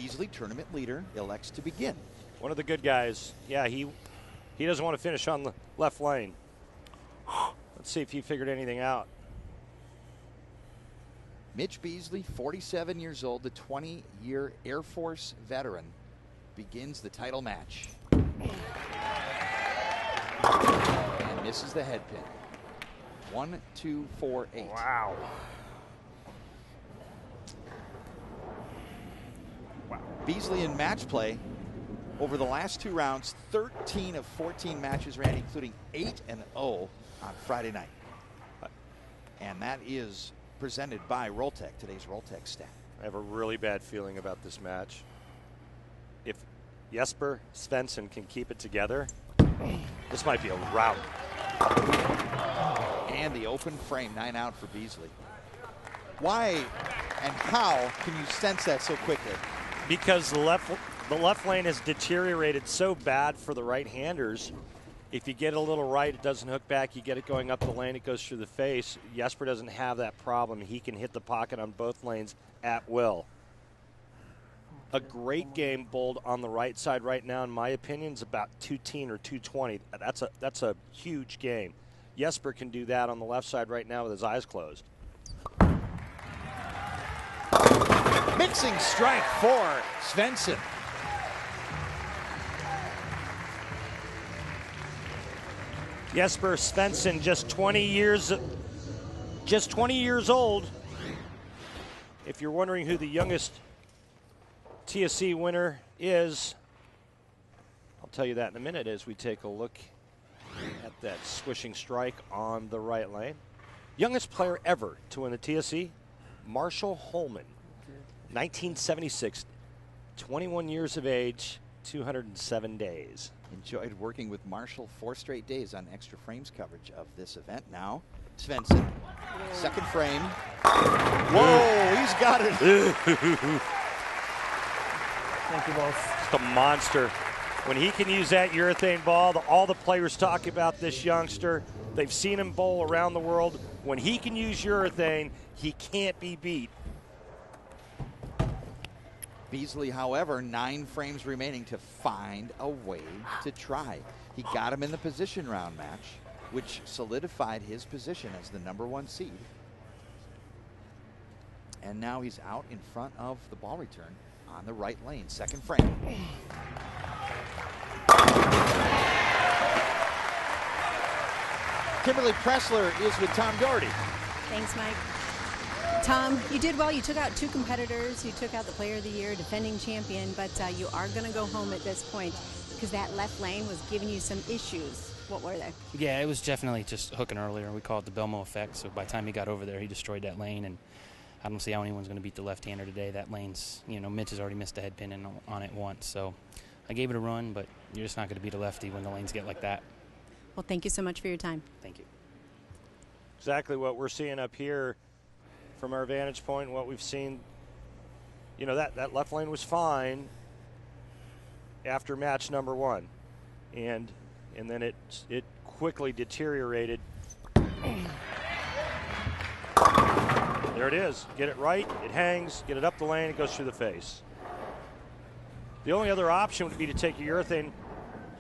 Beasley, tournament leader, elects to begin. One of the good guys. Yeah, he doesn't want to finish on the left lane. Let's see if he figured anything out. Mitch Beasley, 47 years old, the 20-year Air Force veteran, begins the title match. And misses the head pin. 1, 2, 4, 8. Wow. Beasley in match play over the last 2 rounds, 13 of 14 matches ran, including 8-0 on Friday night. And that is presented by Rolltech, today's Rolltech stat. I have a really bad feeling about this match. If Jesper Svensson can keep it together, this might be a rout. And the open frame, 9 out for Beasley. Why and how can you sense that so quickly? Because the left lane has deteriorated so bad for the right-handers. If you get a little right, it doesn't hook back. You get it going up the lane, it goes through the face. Jesper doesn't have that problem. He can hit the pocket on both lanes at will. A great game bowled on the right side right now, in my opinion, is about 210 or 220. That's a huge game. Jesper can do that on the left side right now with his eyes closed. Mixing strike for Svensson. Jesper Svensson, just 20 years old. If you're wondering who the youngest TSC winner is, I'll tell you that in a minute as we take a look at that swishing strike on the right lane. Youngest player ever to win the TSC, Marshall Holman, 1976, 21 years of age, 207 days. Enjoyed working with Marshall 4 straight days on Extra Frames coverage of this event. Now, Svensson, second frame. Whoa, he's got it. Thank you both. Just a monster. When he can use that urethane ball, all the players talk about this youngster. They've seen him bowl around the world. When he can use urethane, he can't be beat. Beasley, however, 9 frames remaining to find a way to try. He got him in the position round match, which solidified his position as the #1 seed. And now he's out in front of the ball return on the right lane. Second frame. Kimberly Pressler is with Tom Doherty. Thanks, Mike. Tom, you did well. You took out 2 competitors. You took out the Player of the Year, defending champion, but you are going to go home at this point because that left lane was giving you some issues. What were they? Yeah, it was definitely just hooking earlier. We call it the Belmo effect. So by the time he got over there, he destroyed that lane, and I don't see how anyone's going to beat the left-hander today. That lane's, Mitch has already missed a head pin on it once. So I gave it a run, but you're just not going to beat a lefty when the lanes get like that. Well, thank you so much for your time. Thank you. Exactly what we're seeing up here from our vantage point, what we've seen. That left lane was fine after match #1, and then it quickly deteriorated. There it is. Get it right, it hangs. Get it up the lane, it goes through the face. The only other option would be to take a urethane,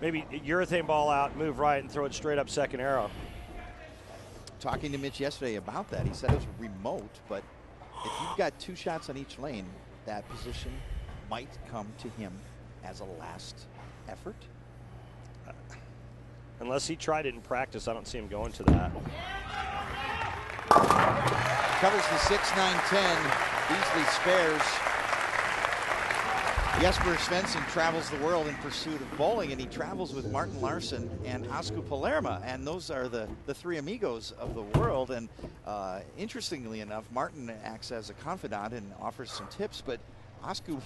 maybe a urethane ball out, move right, and throw it straight up second arrow. Talking to Mitch yesterday about that, he said it was remote, but if you've got 2 shots on each lane, that position might come to him as a last effort. Unless he tried it in practice, I don't see him going to that. Covers the 6-9-10. Beasley spares. Jesper Svensson travels the world in pursuit of bowling, and he travels with Martin Larsson and Asku Palermo, and those are the 3 amigos of the world. And interestingly enough, Martin acts as a confidant and offers some tips, but Asku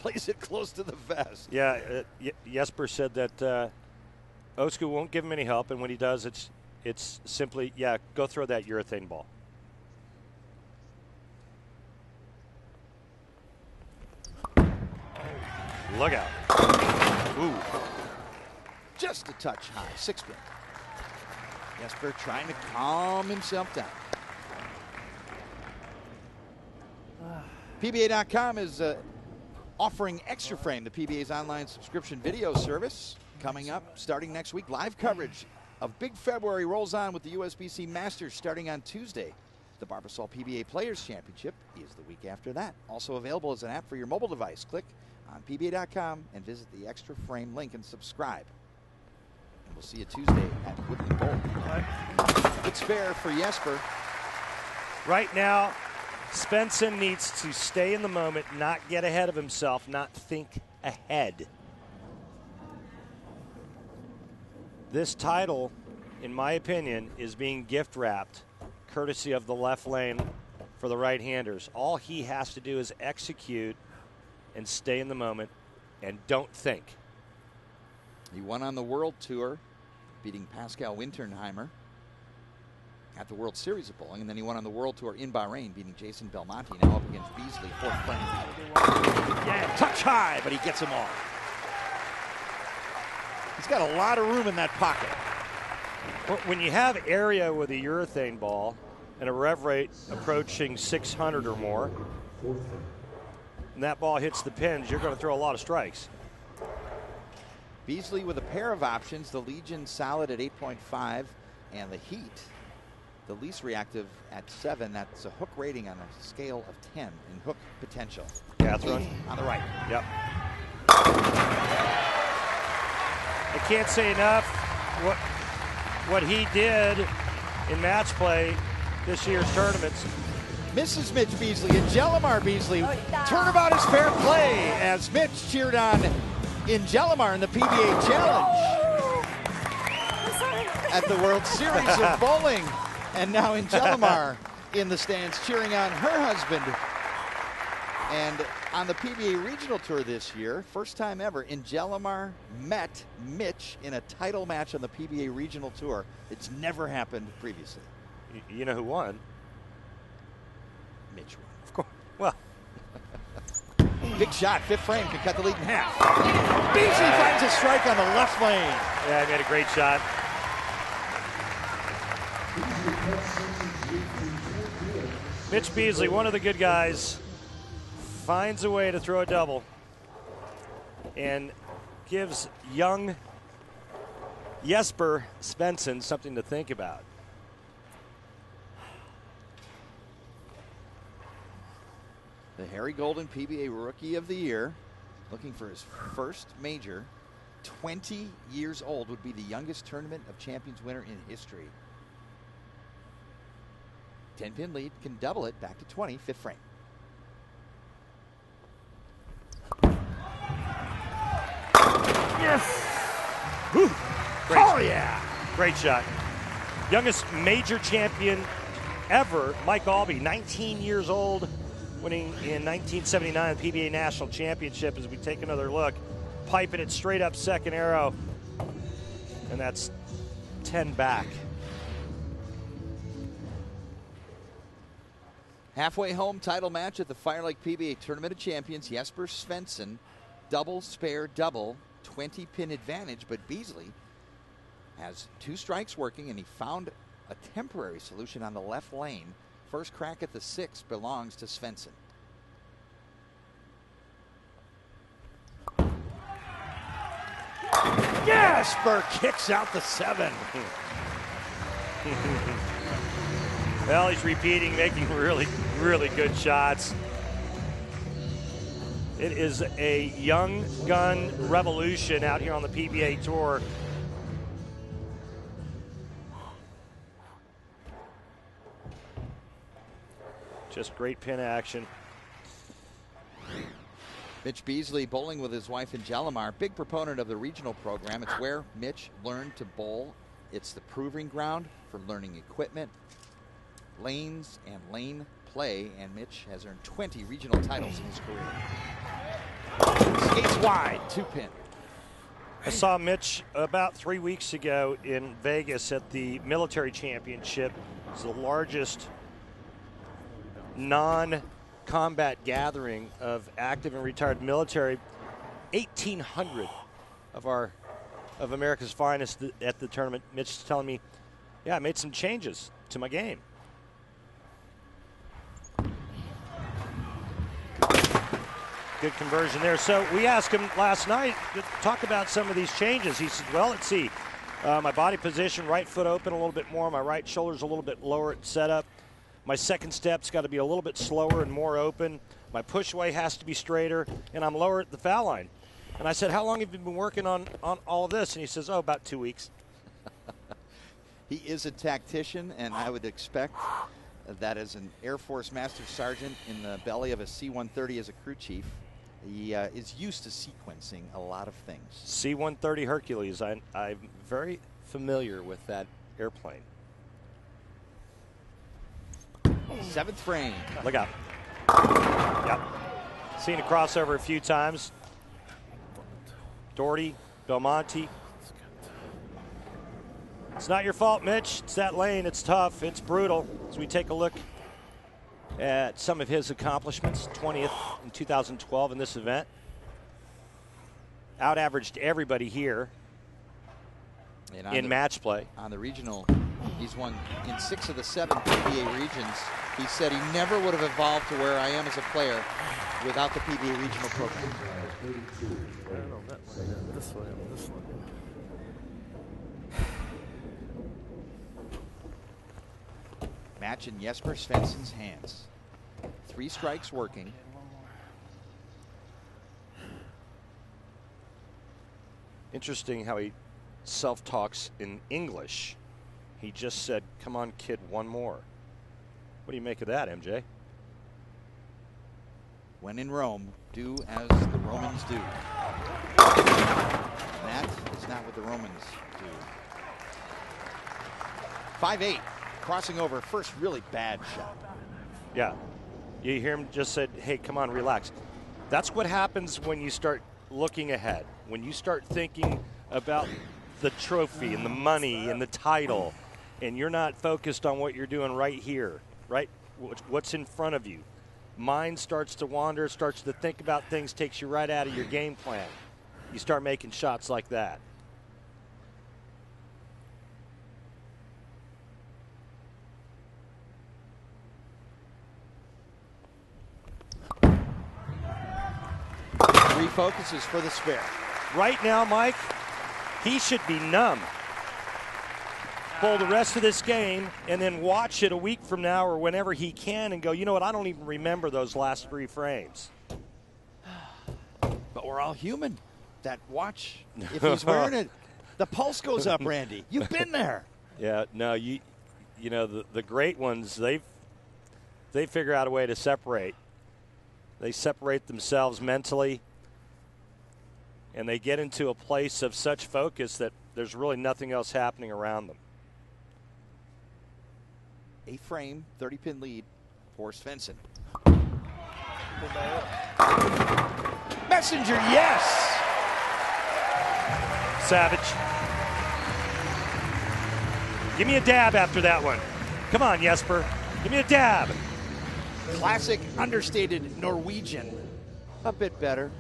plays it close to the vest. Yeah, Jesper said that Asku won't give him any help, and when he does, it's simply, go throw that urethane ball. Look out. Ooh. Just a touch high, 6-pin. Jesper trying to calm himself down. PBA.com is offering Extra Frame, the PBA's online subscription video service. Coming up, starting next week, live coverage of Big February rolls on with the USBC Masters starting on Tuesday. The Barbasol PBA Players Championship is the week after that. Also available as an app for your mobile device. Click on PBA.com and visit the Extra Frame link and subscribe. And we'll see you Tuesday at Woodland Bowl. Good spare for Jesper. Right now, Svensson needs to stay in the moment, not get ahead of himself, not think ahead. This title, in my opinion, is being gift wrapped courtesy of the left lane for the right-handers. All he has to do is execute and stay in the moment and don't think. He won on the World Tour, beating Pascal Winterheimer at the World Series of Bowling, and then he won on the World Tour in Bahrain, beating Jason Belmonte, now up against Beasley, fourth frame. Yeah, touch high, but he gets them all. He's got a lot of room in that pocket. When you have area with a urethane ball and a rev rate approaching 600 or more, and that ball hits the pins, you're going to throw a lot of strikes. Beasley with a pair of options, the Legion solid at 8.5, and the Heat, the least reactive at 7. That's a hook rating on a scale of 10 in hook potential. Catherine on the right. Yep. I can't say enough what he did in match play this year's tournaments. Misses Mitch Beasley, and Jelimar Beasley turnabout is fair play as Mitch cheered on in Jelimar in the PBA Challenge at the World Series of Bowling. And now in Jelimar in the stands cheering on her husband. And on the PBA Regional Tour this year, first time ever, in Jelimar met Mitch in a title match on the PBA Regional Tour. It's never happened previously. You know who won? Mitch won. Of course. Well. Big shot, fifth frame, can cut the lead in half. Beasley finds a strike on the left lane. Yeah, he made a great shot. Mitch Beasley, one of the good guys, finds a way to throw a double and gives young Jesper Svensson something to think about. The Harry Golden PBA Rookie of the Year, looking for his first major. 20 years old, would be the youngest Tournament of Champions winner in history. 10-pin lead, can double it back to 20, fifth frame. Yes! Whew. Oh yeah! Great shot. Youngest major champion ever, Mike Albee, 19 years old, winning in 1979 the PBA National Championship. As we take another look, piping it straight up second arrow, and that's 10 back. Halfway home title match at the FireLake PBA Tournament of Champions. Jesper Svensson, double, spare, double, 20-pin advantage, but Beasley has two strikes working, and he found a temporary solution on the left lane. First crack at the 6 belongs to Svensson. Jesper kicks out the 7. Well, he's repeating, making really, really good shots. It is a young gun revolution out here on the PBA Tour. Just great pin action. Mitch Beasley bowling with his wife in Jelimar, big proponent of the regional program. It's where Mitch learned to bowl. It's the proving ground for learning equipment, lanes, and lane play, and Mitch has earned 20 regional titles in his career. Skates wide, 2-pin. I saw Mitch about 3 weeks ago in Vegas at the Military Championship. It's the largest non-combat gathering of active and retired military. 1,800 of America's finest at the tournament. Mitch is telling me, yeah, I made some changes to my game. Good conversion there. So we asked him last night to talk about some of these changes. He said, well, let's see. My body position, right foot open a little bit more. My right shoulder's a little bit lower at setup. My second step's got to be a little bit slower and more open. My push away has to be straighter, and I'm lower at the foul line. And I said, how long have you been working on all of this? And he says, oh, about 2 weeks. He is a tactician, and I would expect that as an Air Force Master Sergeant in the belly of a C-130 as a crew chief, he is used to sequencing a lot of things. C-130 Hercules, I'm very familiar with that airplane. 7th frame. Look out. Yep. Seen a crossover a few times. Doherty, Belmonte. It's not your fault, Mitch. It's that lane. It's tough. It's brutal. As we take a look at some of his accomplishments, 20th in 2012 in this event. Out-averaged everybody here in match play. On the regional, he's won in 6 of the 7 PBA regions. He said he never would have evolved to where I am as a player without the PBA regional program. This way, this way. Match in Jesper Svensson's hands. 3 strikes working. Interesting how he self-talks in English. He just said, come on, kid, one more. What do you make of that, MJ? When in Rome, do as the Romans do. And that is not what the Romans do. 5-8. Crossing over, first really bad shot. Yeah. You hear him just said, hey, come on, relax. That's what happens when you start looking ahead. When you start thinking about the trophy and the money and the title, and you're not focused on what you're doing right here, right? What's in front of you. Mind starts to wander, starts to think about things, takes you right out of your game plan. You start making shots like that. Refocuses for the spare. Right now, Mike, he should be numb. Pull the rest of this game and then watch it a week from now or whenever he can and go, you know what, I don't even remember those last 3 frames. But we're all human. That watch, if he's wearing it, the pulse goes up, Randy. You've been there. Yeah, no, you know, the great ones, they figure out a way to separate. They separate themselves mentally, and they get into a place of such focus that there's really nothing else happening around them. 8 frame, 30-pin lead for Svensson. Messenger, yes! Savage. Give me a dab after that one. Come on, Jesper. Give me a dab. Classic understated Norwegian. A bit better.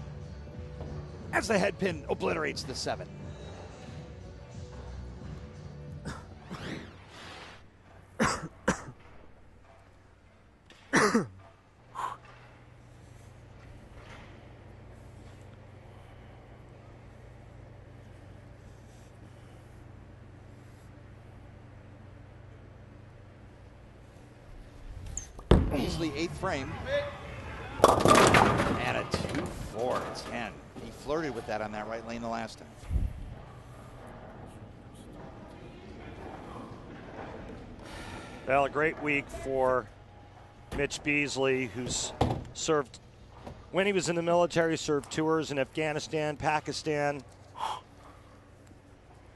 As the head pin obliterates the 7. Beasley, 8th frame. And a 2-4-10. He flirted with that on that right lane the last time. Well, a great week for Mitch Beasley, who's served, when he was in the military, served tours in Afghanistan, Pakistan.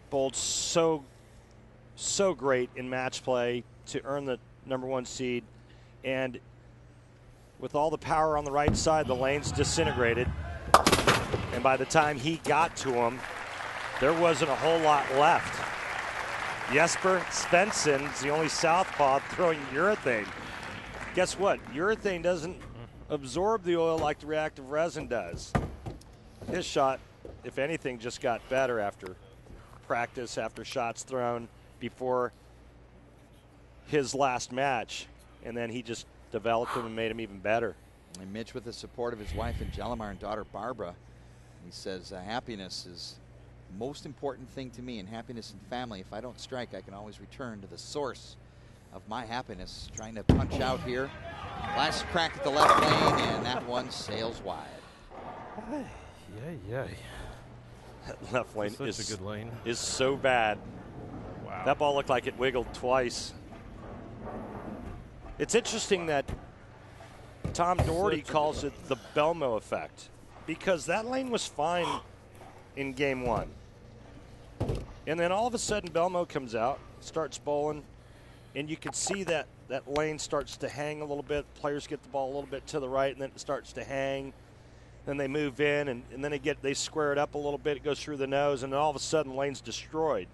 Bowled so great in match play to earn the #1 seed. And with all the power on the right side, the lanes disintegrated. And by the time he got to him, there wasn't a whole lot left. Jesper Svensson's the only southpaw throwing urethane. Guess what? Urethane doesn't absorb the oil like the reactive resin does. His shot, if anything, just got better after practice, after shots thrown before his last match. And then he just developed him and made him even better. And Mitch, with the support of his wife Angelimar and daughter Barbara, he says, happiness is the most important thing to me, and happiness and family. If I don't strike, I can always return to the source of my happiness. Trying to punch out here. Last crack at the left lane, and that one sails wide. Yeah. That left lane Such a good lane. Is so bad. Wow. That ball looked like it wiggled twice. It's interesting that Tom Doherty calls it the Belmo effect, because that lane was fine in game one. And then all of a sudden Belmo comes out, starts bowling, and you can see that that lane starts to hang a little bit. Players get the ball a little bit to the right, and then it starts to hang. Then they move in, and then they square it up a little bit. It goes through the nose, and then all of a sudden, lane's destroyed.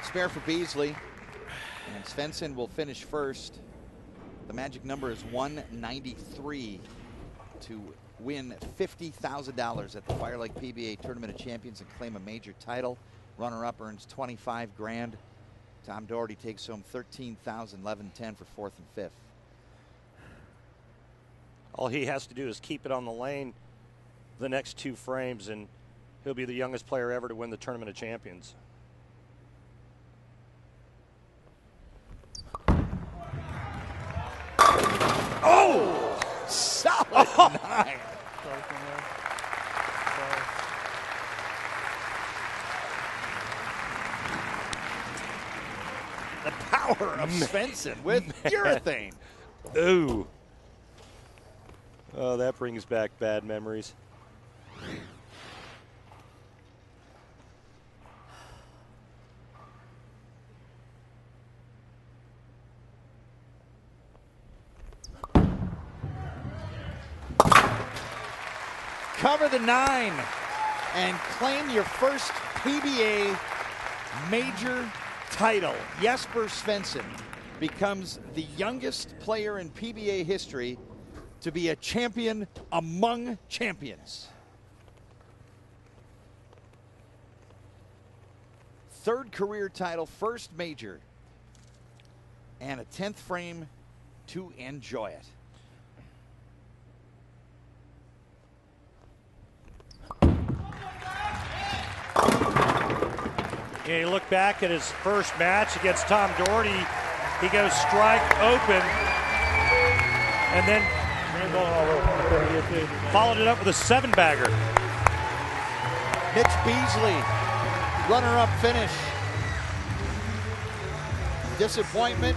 Spare for Beasley, and Svensson will finish first. The magic number is 193 to win $50,000 at the FireLake PBA Tournament of Champions and claim a major title. Runner-up earns $25 grand. Tom Doherty takes home $13,000, $11,10 for fourth and fifth. All he has to do is keep it on the lane the next 2 frames, and he'll be the youngest player ever to win the Tournament of Champions. Oh! Solid 9. The power of Svensson with urethane. Ooh. Oh, that brings back bad memories. Cover the 9 and claim your first PBA major title. Jesper Svensson becomes the youngest player in PBA history to be a champion among champions. 3rd career title, 1st major, and a 10th frame to enjoy it. Yeah, you look back at his first match against Tom Doherty, he goes strike open, and then followed it up with a 7-bagger. Mitch Beasley, runner-up finish. Disappointment,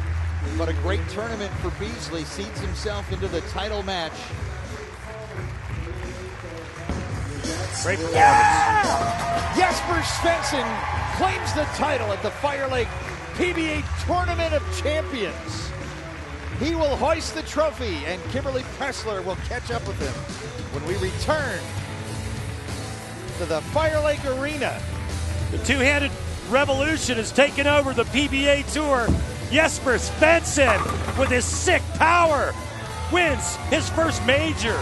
but a great tournament for Beasley. Seeds himself into the title match. Great performance. Yeah! Jesper Svensson claims the title at the FireLake PBA Tournament of Champions. He will hoist the trophy, and Kimberly Pressler will catch up with him when we return to the FireLake Arena. The two-handed revolution has taken over the PBA Tour. Jesper Svensson, with his sick power, wins his first major.